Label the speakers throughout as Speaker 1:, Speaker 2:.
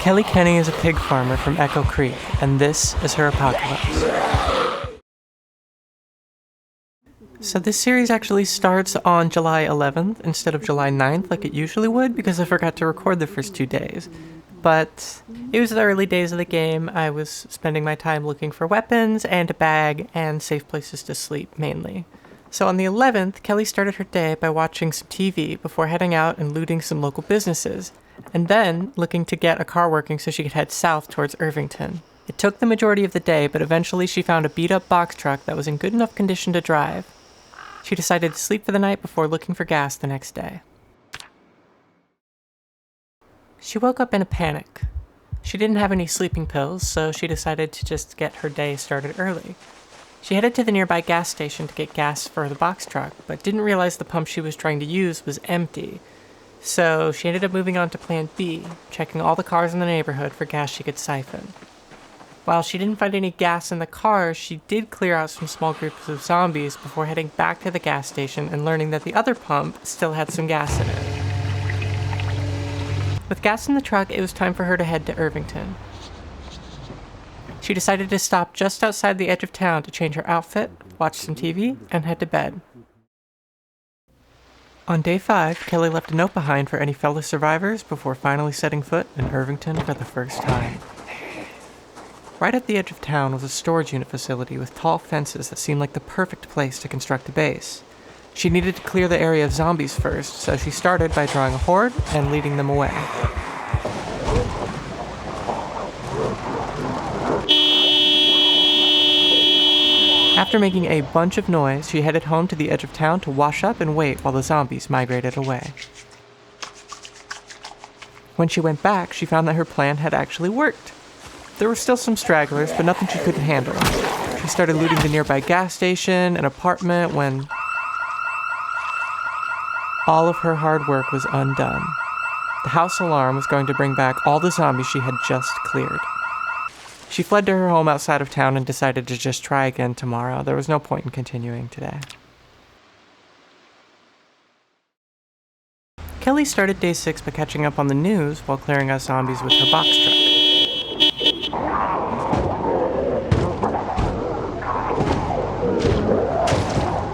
Speaker 1: Kelley Kenny is a pig farmer from Echo Creek, and this is her apocalypse. So this series actually starts on July 11th instead of July 9th like it usually would because I forgot to record the first 2 days. But it was the early days of the game. I was spending my time looking for weapons and a bag and safe places to sleep, mainly. So on the 11th, Kelley started her day by watching some TV before heading out and looting some local businesses, and then looking to get a car working so she could head south towards Irvington. It took the majority of the day, but eventually she found a beat-up box truck that was in good enough condition to drive. She decided to sleep for the night before looking for gas the next day. She woke up in a panic. She didn't have any sleeping pills, so she decided to just get her day started early. She headed to the nearby gas station to get gas for the box truck, but didn't realize the pump she was trying to use was empty. So she ended up moving on to plan B, checking all the cars in the neighborhood for gas she could siphon. While she didn't find any gas in the cars, she did clear out some small groups of zombies before heading back to the gas station and learning that the other pump still had some gas in it. With gas in the truck, it was time for her to head to Irvington. She decided to stop just outside the edge of town to change her outfit, watch some TV, and head to bed. On day 5, Kelley left a note behind for any fellow survivors before finally setting foot in Irvington for the first time. Right at the edge of town was a storage unit facility with tall fences that seemed like the perfect place to construct a base. She needed to clear the area of zombies first, so she started by drawing a horde and leading them away. After making a bunch of noise, she headed home to the edge of town to wash up and wait while the zombies migrated away. When she went back, she found that her plan had actually worked. There were still some stragglers, but nothing she couldn't handle. She started looting the nearby gas station, an apartment, when all of her hard work was undone. The house alarm was going to bring back all the zombies she had just cleared. She fled to her home outside of town and decided to just try again tomorrow. There was no point in continuing today. Kelley started day 6 by catching up on the news while clearing out zombies with her box truck.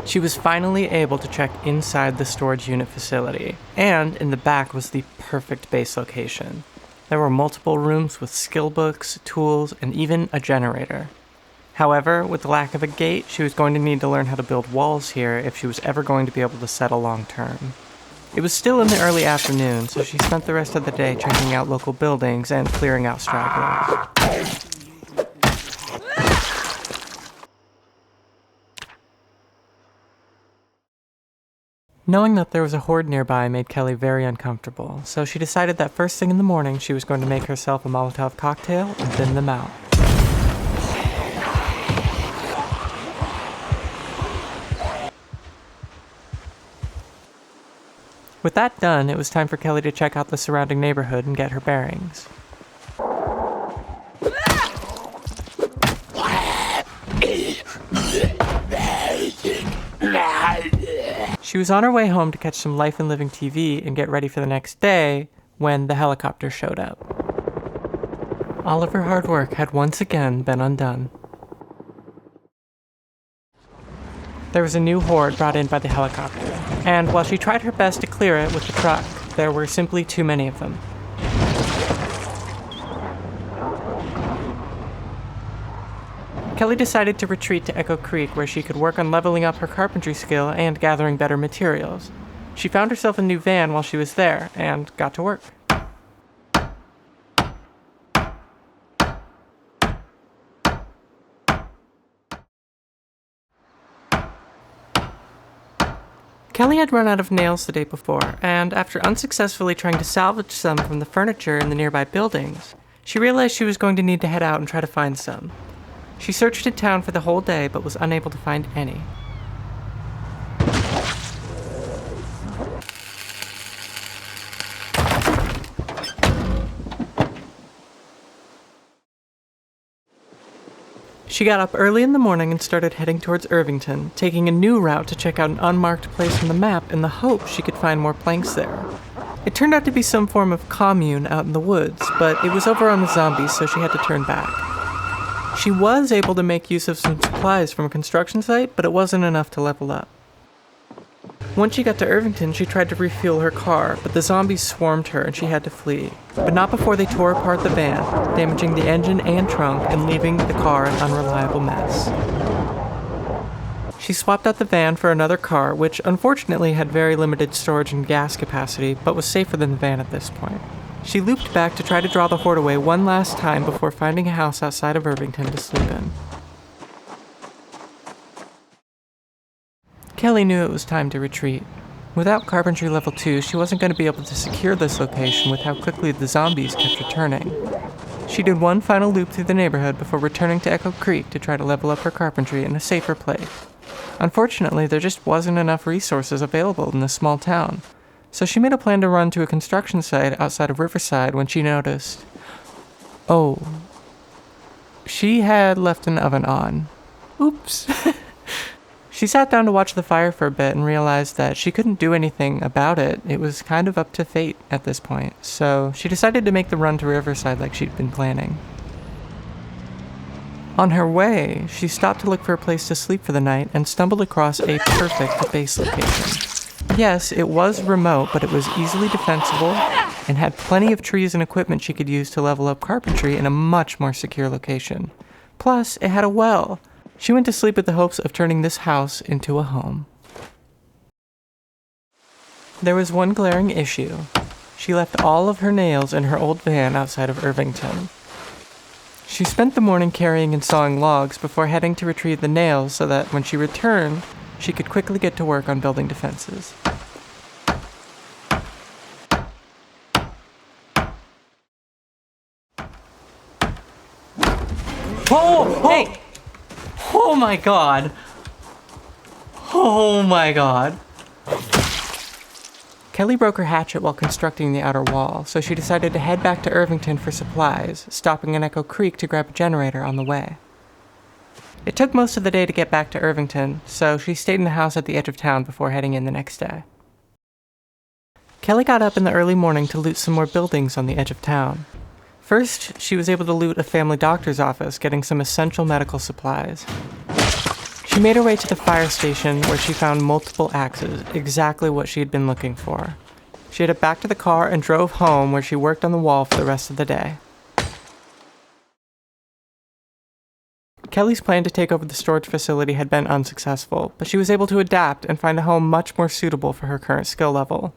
Speaker 1: She was finally able to check inside the storage unit facility, and in the back was the perfect base location. There were multiple rooms with skill books, tools, and even a generator. However, with the lack of a gate, she was going to need to learn how to build walls here if she was ever going to be able to settle long term. It was still in the early afternoon, so she spent the rest of the day checking out local buildings and clearing out stragglers. Knowing that there was a horde nearby made Kelley very uncomfortable, so she decided that first thing in the morning she was going to make herself a Molotov cocktail and thin them out. With that done, it was time for Kelley to check out the surrounding neighborhood and get her bearings. She was on her way home to catch some Life and Living TV and get ready for the next day when the helicopter showed up. All of her hard work had once again been undone. There was a new horde brought in by the helicopter, and while she tried her best to clear it with the truck, there were simply too many of them. Kelley decided to retreat to Echo Creek where she could work on leveling up her carpentry skill and gathering better materials. She found herself a new van while she was there and got to work. Kelley had run out of nails the day before, and after unsuccessfully trying to salvage some from the furniture in the nearby buildings, she realized she was going to need to head out and try to find some. She searched in town for the whole day, but was unable to find any. She got up early in the morning and started heading towards Irvington, taking a new route to check out an unmarked place on the map in the hope she could find more planks there. It turned out to be some form of commune out in the woods, but it was overrun with zombies, so she had to turn back. She was able to make use of some supplies from a construction site, but it wasn't enough to level up. Once she got to Irvington, she tried to refuel her car, but the zombies swarmed her and she had to flee. But not before they tore apart the van, damaging the engine and trunk and leaving the car an unreliable mess. She swapped out the van for another car, which unfortunately had very limited storage and gas capacity, but was safer than the van at this point. She looped back to try to draw the horde away one last time before finding a house outside of Irvington to sleep in. Kelley knew it was time to retreat. Without Carpentry Level 2, she wasn't going to be able to secure this location with how quickly the zombies kept returning. She did one final loop through the neighborhood before returning to Echo Creek to try to level up her carpentry in a safer place. Unfortunately, there just wasn't enough resources available in this small town, so she made a plan to run to a construction site outside of Riverside when she noticed... Oh. She had left an oven on. Oops. She sat down to watch the fire for a bit and realized that she couldn't do anything about it. It was kind of up to fate at this point, so she decided to make the run to Riverside like she'd been planning. On her way, she stopped to look for a place to sleep for the night and stumbled across a perfect base location. Yes, it was remote, but it was easily defensible and had plenty of trees and equipment she could use to level up carpentry in a much more secure location. Plus, it had a well. She went to sleep with the hopes of turning this house into a home. There was one glaring issue. She left all of her nails in her old van outside of Irvington. She spent the morning carrying and sawing logs before heading to retrieve the nails so that when she returned, she could quickly get to work on building defenses. Oh! Hey! Oh my god! Oh my god! Kelley broke her hatchet while constructing the outer wall, so she decided to head back to Irvington for supplies, stopping in Echo Creek to grab a generator on the way. It took most of the day to get back to Irvington, so she stayed in the house at the edge of town before heading in the next day. Kelley got up in the early morning to loot some more buildings on the edge of town. First, she was able to loot a family doctor's office, getting some essential medical supplies. She made her way to the fire station where she found multiple axes, exactly what she had been looking for. She headed back to the car and drove home where she worked on the wall for the rest of the day. Kelley's plan to take over the storage facility had been unsuccessful, but she was able to adapt and find a home much more suitable for her current skill level.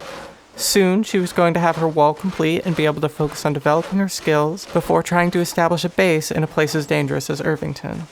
Speaker 1: Soon, she was going to have her wall complete and be able to focus on developing her skills before trying to establish a base in a place as dangerous as Irvington.